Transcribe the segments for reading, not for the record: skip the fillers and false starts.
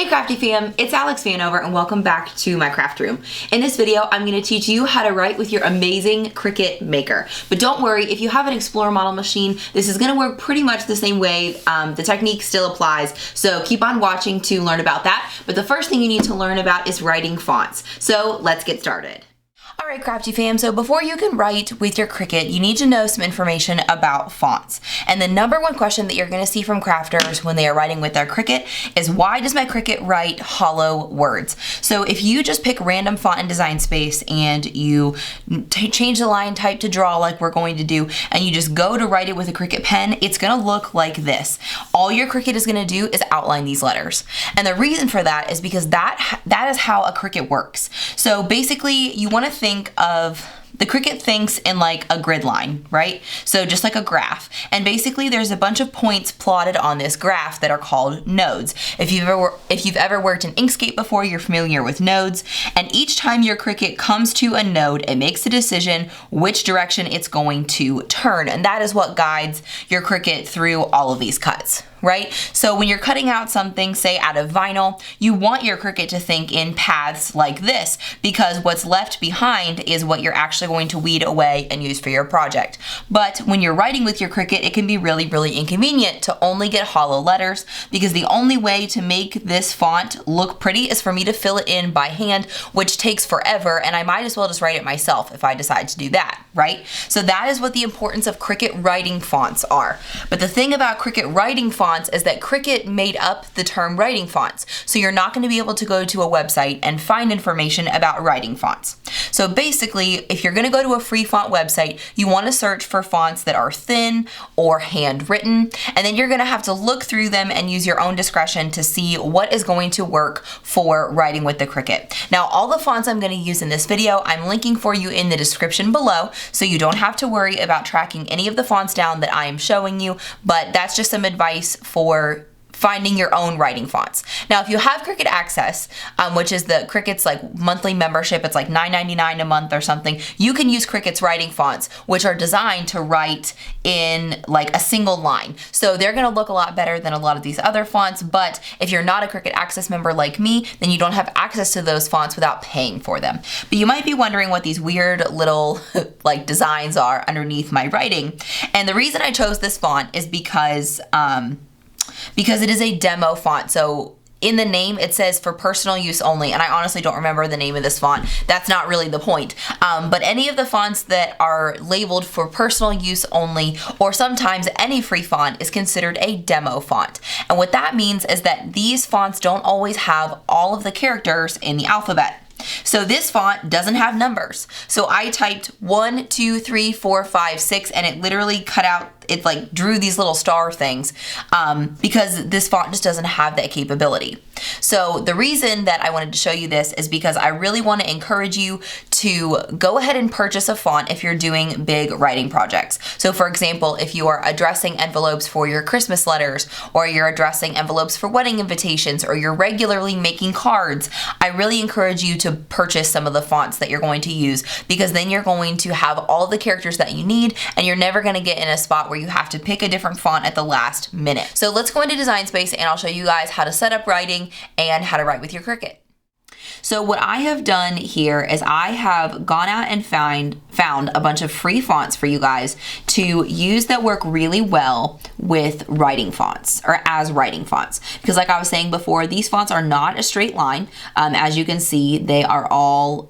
Hey Crafty fam, it's Alex Vanover and welcome back to my craft room. In this video, I'm going to teach you how to write with your amazing Cricut Maker. But don't worry, if you have an Explore model machine, this is going to work pretty much the same way. The technique still applies, so keep on watching to learn about that. But the first thing you need to learn about is writing fonts. So let's get started. Alright Crafty fam, so before you can write with your Cricut, you need to know some information about fonts. And the number one question that you're going to see from crafters when they are writing with their Cricut is, why does my Cricut write hollow words? So if you just pick random font and design space and you change the line type to draw like we're going to do, and you just go to write it with a Cricut pen, it's going to look like this. All your Cricut is going to do is outline these letters. And the reason for that is because that is how a Cricut works. So basically you want to think of the Cricut thinks in like a grid line, right? So just like a graph. And basically there's a bunch of points plotted on this graph that are called nodes. If you've ever worked in Inkscape before, you're familiar with nodes. And each time your Cricut comes to a node, it makes a decision which direction it's going to turn. And that is what guides your Cricut through all of these cuts, right? So when you're cutting out something, say out of vinyl, you want your Cricut to think in paths like this, because what's left behind is what you're actually going to weed away and use for your project. But when you're writing with your Cricut, it can be really, really inconvenient to only get hollow letters, because the only way to make this font look pretty is for me to fill it in by hand, which takes forever, and I might as well just write it myself if I decide to do that, right? So that is what the importance of Cricut writing fonts are. But the thing about Cricut writing fonts is that Cricut made up the term writing fonts. So you're not going to be able to go to a website and find information about writing fonts. So basically, if you're going to go to a free font website, you want to search for fonts that are thin or handwritten, and then you're going to have to look through them and use your own discretion to see what is going to work for writing with the Cricut. Now, all the fonts I'm going to use in this video, I'm linking for you in the description below, so you don't have to worry about tracking any of the fonts down that I am showing you, but that's just some advice for finding your own writing fonts. Now, if you have Cricut Access, which is the Cricut's like monthly membership, it's like $9.99 a month or something, you can use Cricut's writing fonts, which are designed to write in like a single line. So they're gonna look a lot better than a lot of these other fonts, but if you're not a Cricut Access member like me, then you don't have access to those fonts without paying for them. But you might be wondering what these weird little like designs are underneath my writing. And the reason I chose this font is because it is a demo font. So in the name, it says for personal use only, and I honestly don't remember the name of this font. That's not really the point. But any of the fonts that are labeled for personal use only, or sometimes any free font, is considered a demo font. And what that means is that these fonts don't always have all of the characters in the alphabet. So this font doesn't have numbers. So I typed 1, 2, 3, 4, 5, 6, and it literally cut out, it like drew these little star things because this font just doesn't have that capability. So the reason that I wanted to show you this is because I really want to encourage you to go ahead and purchase a font if you're doing big writing projects. So for example, if you are addressing envelopes for your Christmas letters, or you're addressing envelopes for wedding invitations, or you're regularly making cards, I really encourage you to purchase some of the fonts that you're going to use, because then you're going to have all the characters that you need, and you're never going to get in a spot where you have to pick a different font at the last minute. So let's go into Design Space and I'll show you guys how to set up writing and how to write with your Cricut. So what I have done here is I have gone out and found a bunch of free fonts for you guys to use that work really well with writing fonts, or as writing fonts. Because like I was saying before, these fonts are not a straight line. As you can see, they are all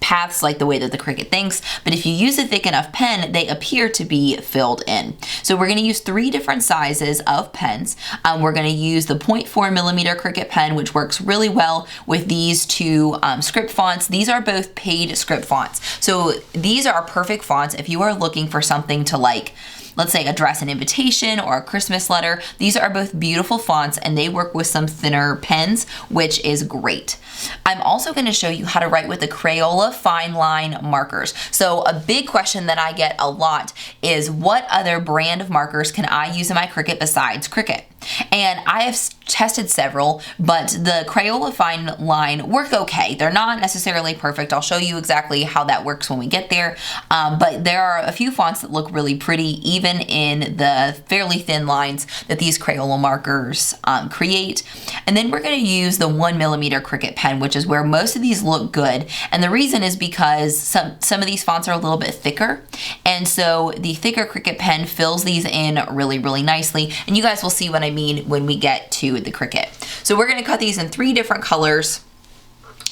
paths like the way that the Cricut thinks, but if you use a thick enough pen, they appear to be filled in. So we're going to use 3 different sizes of pens. We're going to use the 0.4mm Cricut pen, which works really well with these 2 script fonts. These are both paid script fonts. So these are perfect fonts if you are looking for something to, like, let's say, address an invitation or a Christmas letter. These are both beautiful fonts, and they work with some thinner pens, which is great. I'm also going to show you how to write with the Crayola fine line markers. So a big question that I get a lot is, what other brand of markers can I use in my Cricut besides Cricut? And I have tested several, but the Crayola fine line work okay. They're not necessarily perfect. I'll show you exactly how that works when we get there. But there are a few fonts that look really pretty, even even in the fairly thin lines that these Crayola markers create. And then we're going to use the 1mm Cricut pen, which is where most of these look good. And the reason is because some of these fonts are a little bit thicker. And so the thicker Cricut pen fills these in really, really nicely. And you guys will see what I mean when we get to the Cricut. So we're going to cut these in 3 different colors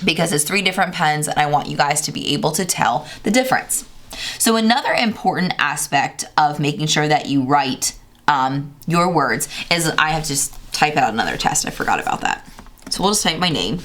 because it's 3 different pens and I want you guys to be able to tell the difference. So another important aspect of making sure that you write your words is I have to just type out another test. I forgot about that. So we'll just type my name.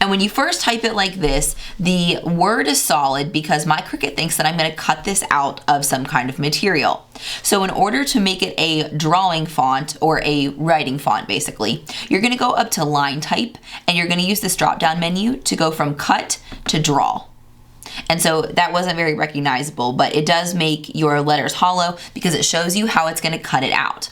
And when you first type it like this, the word is solid because my Cricut thinks that I'm going to cut this out of some kind of material. So in order to make it a drawing font or a writing font, basically, you're going to go up to line type and you're going to use this drop down menu to go from cut to draw. And so that wasn't very recognizable, but it does make your letters hollow because it shows you how it's going to cut it out.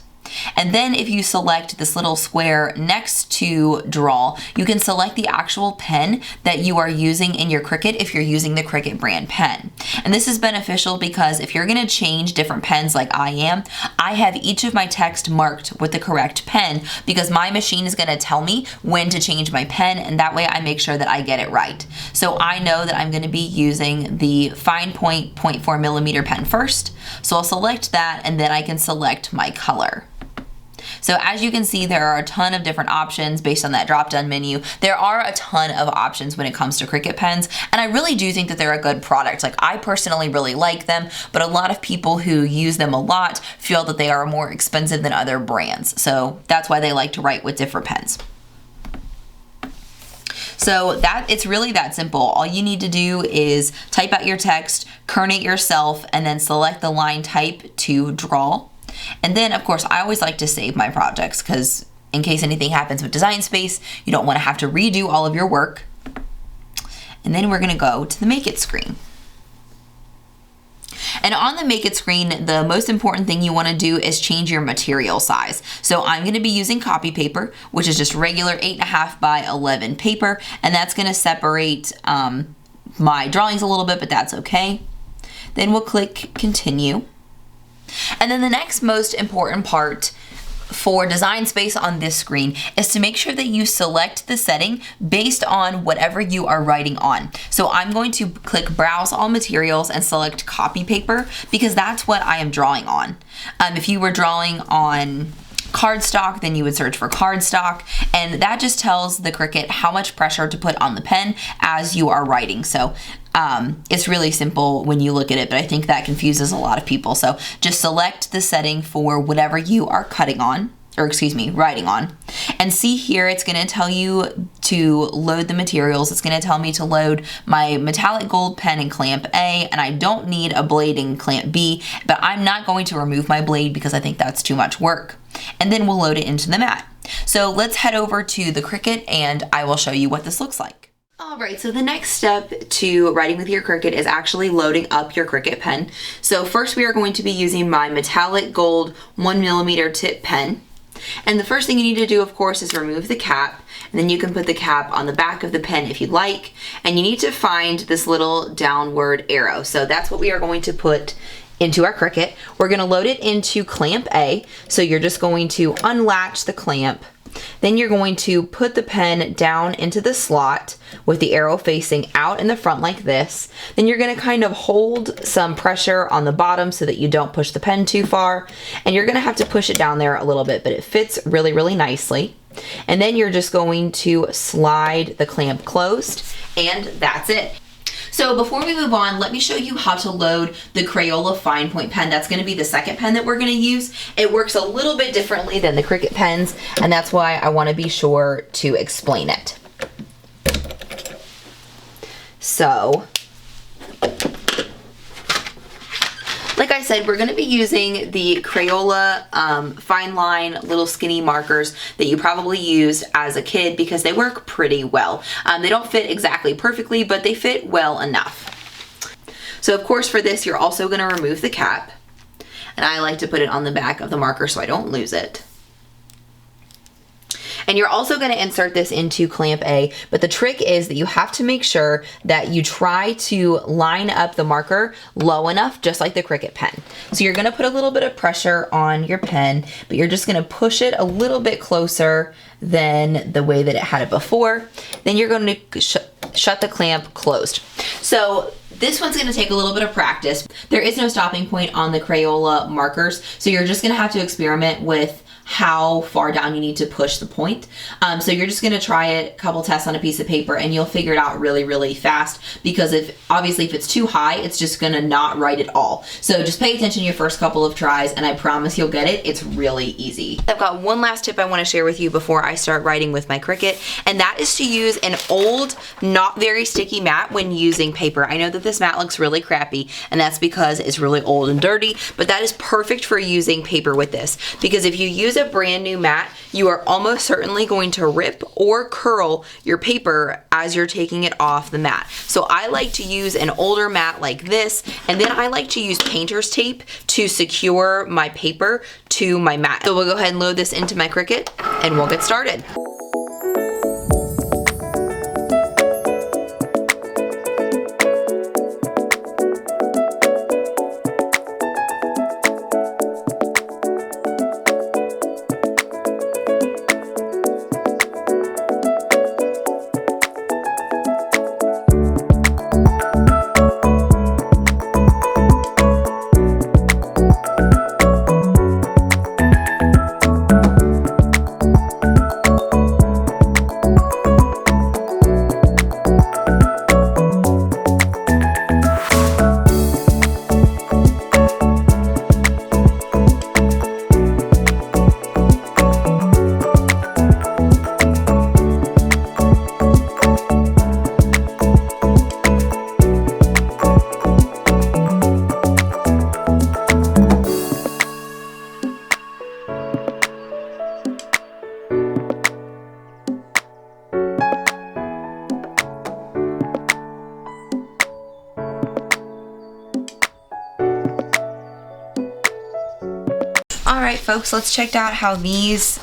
And then if you select this little square next to draw, you can select the actual pen that you are using in your Cricut if you're using the Cricut brand pen. And this is beneficial because if you're going to change different pens like I am, I have each of my text marked with the correct pen because my machine is going to tell me when to change my pen, and that way I make sure that I get it right. So I know that I'm going to be using the fine point 0.4mm pen first. So I'll select that and then I can select my color. So as you can see, there are a ton of different options based on that drop-down menu. There are a ton of options when it comes to Cricut pens, and I really do think that they're a good product. Like, I personally really like them, but a lot of people who use them a lot feel that they are more expensive than other brands. So that's why they like to write with different pens. So it's really that simple. All you need to do is type out your text, kern it yourself, and then select the line type to draw. And then, of course, I always like to save my projects because in case anything happens with Design Space, you don't want to have to redo all of your work. And then we're going to go to the Make It screen. And on the Make It screen, the most important thing you want to do is change your material size. So I'm going to be using copy paper, which is just regular 8.5 by 11 paper, and that's going to separate my drawings a little bit, but that's okay. Then we'll click Continue. And then the next most important part for Design Space on this screen is to make sure that you select the setting based on whatever you are writing on. So I'm going to click Browse All Materials and select Copy Paper because that's what I am drawing on. If you were drawing on cardstock, then you would search for cardstock, and that just tells the Cricut how much pressure to put on the pen as you are writing. So it's really simple when you look at it, but I think that confuses a lot of people. So just select the setting for whatever you are cutting on, or excuse me, writing on. And see here, it's going to tell you to load the materials. It's going to tell me to load my metallic gold pen in clamp A, and I don't need a blade in clamp B, but I'm not going to remove my blade because I think that's too much work. And then we'll load it into the mat. So let's head over to the Cricut and I will show you what this looks like. Alright, so the next step to writing with your Cricut is actually loading up your Cricut pen. So first we are going to be using my metallic gold 1mm tip pen. And the first thing you need to do, of course, is remove the cap, and then you can put the cap on the back of the pen if you'd like. And you need to find this little downward arrow. So that's what we are going to put into our Cricut. We're going to load it into clamp A. So you're just going to unlatch the clamp. Then you're going to put the pen down into the slot with the arrow facing out in the front like this. Then you're going to kind of hold some pressure on the bottom so that you don't push the pen too far. And you're going to have to push it down there a little bit, but it fits really, really nicely. And then you're just going to slide the clamp closed, and that's it. So before we move on, let me show you how to load the Crayola fine point pen. That's going to be the second pen that we're going to use. It works a little bit differently than the Cricut pens, and that's why I want to be sure to explain it. So, like I said, we're going to be using the Crayola fine line little skinny markers that you probably used as a kid because they work pretty well. They don't fit exactly perfectly, but they fit well enough. So of course for this, you're also going to remove the cap. And I like to put it on the back of the marker so I don't lose it. And you're also going to insert this into clamp A, but the trick is that you have to make sure that you try to line up the marker low enough, just like the Cricut pen. So you're going to put a little bit of pressure on your pen, but you're just going to push it a little bit closer than the way that it had it before. Then you're going to shut the clamp closed. So this one's gonna take a little bit of practice. There is no stopping point on the Crayola markers, so you're just gonna have to experiment with how far down you need to push the point. So you're just gonna try it, a couple tests on a piece of paper, and you'll figure it out really, really fast, because obviously if it's too high, it's just gonna not write at all. So just pay attention your first couple of tries, and I promise you'll get it. It's really easy. I've got one last tip I wanna share with you before I start writing with my Cricut, and that is to use an old, not very sticky mat when using paper. I know that this mat looks really crappy, and that's because it's really old and dirty, but that is perfect for using paper with this, because if you use a brand new mat, you are almost certainly going to rip or curl your paper as you're taking it off the mat. So I like to use an older mat like this, and then I like to use painter's tape to secure my paper to my mat. So we'll go ahead and load this into my Cricut, and we'll get started. Alright folks, let's check out how these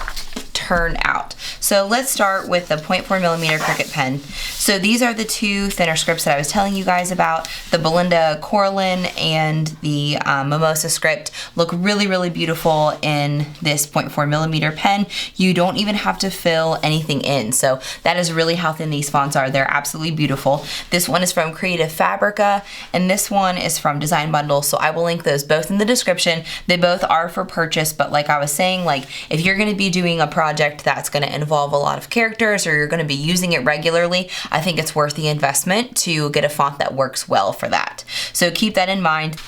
turn out. So let's start with the 0.4mm Cricut pen. So these are the two thinner scripts that I was telling you guys about. The Belinda Coralline and the Mimosa script look really, really beautiful in this 0.4mm pen. You don't even have to fill anything in. So that is really how thin these fonts are. They're absolutely beautiful. This one is from Creative Fabrica, and this one is from Design Bundle. So I will link those both in the description. They both are for purchase, but like I was saying, like if you're gonna be doing a project that's gonna involve a lot of characters, or you're gonna be using it regularly, I think it's worth the investment to get a font that works well for that. So keep that in mind.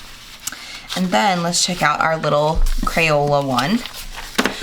And then let's check out our little Crayola one.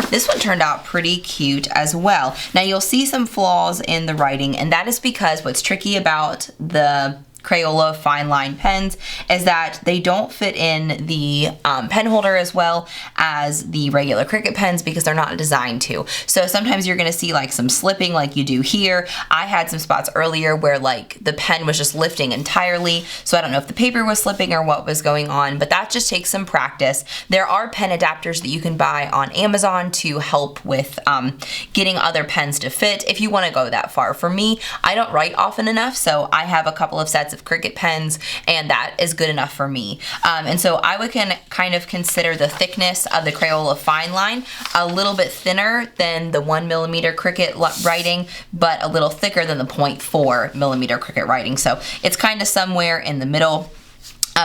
This one turned out pretty cute as well. Now you'll see some flaws in the writing, and that is because what's tricky about the Crayola fine line pens is that they don't fit in the pen holder as well as the regular Cricut pens because they're not designed to. So sometimes you're gonna see like some slipping like you do here. I had some spots earlier where like the pen was just lifting entirely, so I don't know if the paper was slipping or what was going on, but that just takes some practice. There are pen adapters that you can buy on Amazon to help with getting other pens to fit if you wanna go that far. For me, I don't write often enough, so I have a couple of sets of Cricut pens, and that is good enough for me. And so I would kind of consider the thickness of the Crayola fine line a little bit thinner than the 1mm Cricut writing, but a little thicker than the 0.4mm Cricut writing. So it's kind of somewhere in the middle.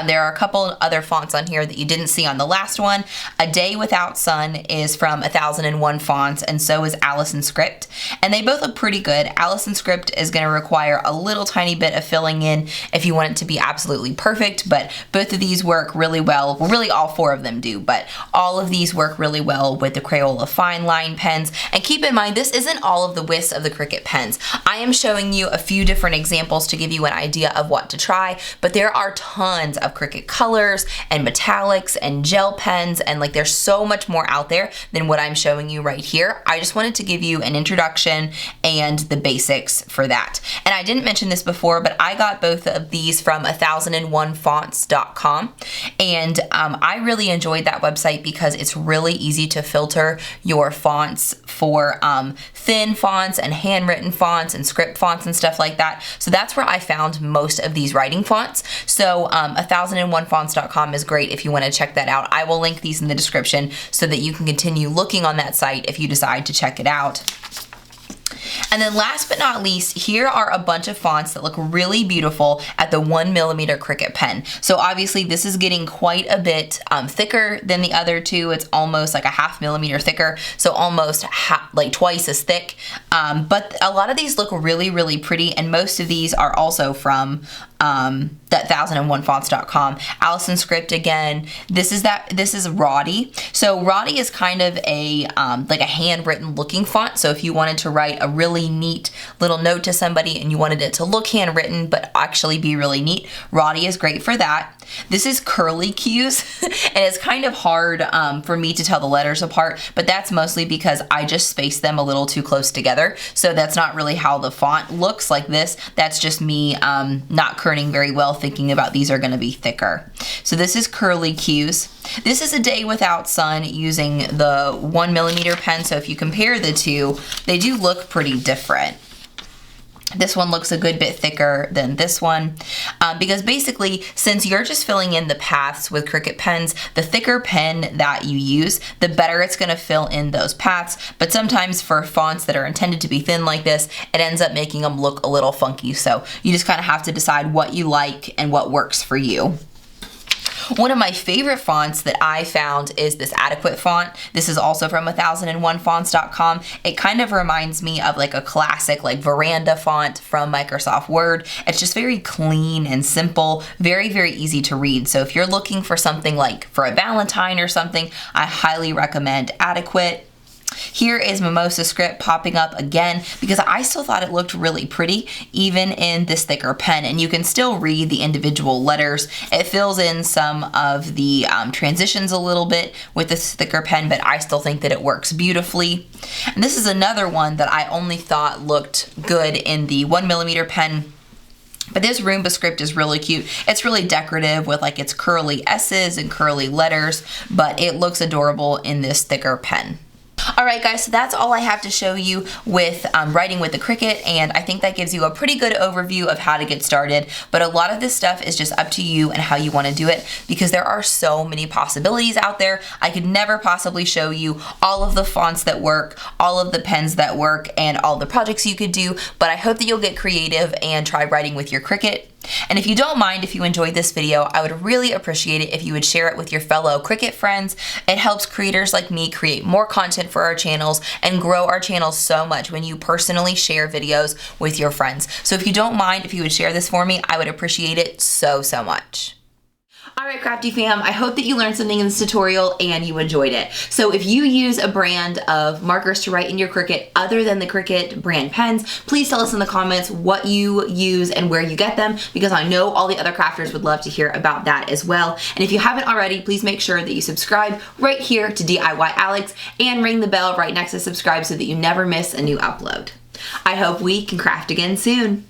There are a couple other fonts on here that you didn't see on the last one. A Day Without Sun is from 1001 Fonts, and so is Allison Script. And they both look pretty good. Allison Script is going to require a little tiny bit of filling in if you want it to be absolutely perfect, but both of these work really well. Well, really all four of them do, but all of these work really well with the Crayola fine line pens. And keep in mind, this isn't all of the widths of the Cricut pens. I am showing you a few different examples to give you an idea of what to try, but there are tons of Cricut colors and metallics and gel pens, and like there's so much more out there than what I'm showing you right here. I just wanted to give you an introduction and the basics for that. And I didn't mention this before, but I got both of these from 1001fonts.com, and I really enjoyed that website because it's really easy to filter your fonts for thin fonts and handwritten fonts and script fonts and stuff like that. So that's where I found most of these writing fonts. So 1001fonts.com is great if you want to check that out. I will link these in the description so that you can continue looking on that site if you decide to check it out. And then last but not least, here are a bunch of fonts that look really beautiful at the 1mm Cricut pen. So obviously this is getting quite a bit thicker than the other two. It's almost like a 1/2 millimeter thicker, so almost like twice as thick. But a lot of these look really, really pretty, and most of these are also from that 1001fonts.com. Allison Script again. This is Roddy. So Roddy is kind of a like a handwritten looking font. So if you wanted to write a really neat little note to somebody and you wanted it to look handwritten but actually be really neat, Roddy is great for that. This is Curly Cues, and it's kind of hard for me to tell the letters apart, but that's mostly because I just spaced them a little too close together. So that's not really how the font looks like this. That's just me not kerning very well, thinking about these are going to be thicker. So this is Curly Cues. This is A Day Without Sun using the 1mm pen. So if you compare the two, they do look pretty different. This one looks a good bit thicker than this one because basically, since you're just filling in the paths with Cricut pens, the thicker pen that you use, the better it's going to fill in those paths. But sometimes for fonts that are intended to be thin like this, it ends up making them look a little funky. So you just kind of have to decide what you like and what works for you. One of my favorite fonts that I found is this Adequate font. This is also from 1001fonts.com. It kind of reminds me of like a classic like veranda font from Microsoft Word. It's just very clean and simple, very, very easy to read. So if you're looking for something like for a Valentine or something, I highly recommend Adequate. Here is Mimosa Script popping up again because I still thought it looked really pretty even in this thicker pen, and you can still read the individual letters. It fills in some of the transitions a little bit with this thicker pen, but I still think that it works beautifully. And this is another one that I only thought looked good in the 1mm pen. But this Roomba script is really cute. It's really decorative with like its curly S's and curly letters, but it looks adorable in this thicker pen. Alright guys, so that's all I have to show you with writing with the Cricut, and I think that gives you a pretty good overview of how to get started, but a lot of this stuff is just up to you and how you want to do it because there are so many possibilities out there. I could never possibly show you all of the fonts that work, all of the pens that work, and all the projects you could do, but I hope that you'll get creative and try writing with your Cricut. And if you don't mind, if you enjoyed this video, I would really appreciate it if you would share it with your fellow Cricut friends. It helps creators like me create more content for our channels and grow our channels so much when you personally share videos with your friends. So if you don't mind, if you would share this for me, I would appreciate it so, so much. Alright Crafty fam, I hope that you learned something in this tutorial and you enjoyed it. So if you use a brand of markers to write in your Cricut other than the Cricut brand pens, please tell us in the comments what you use and where you get them, because I know all the other crafters would love to hear about that as well. And if you haven't already, please make sure that you subscribe right here to DIY Alex and ring the bell right next to subscribe so that you never miss a new upload. I hope we can craft again soon.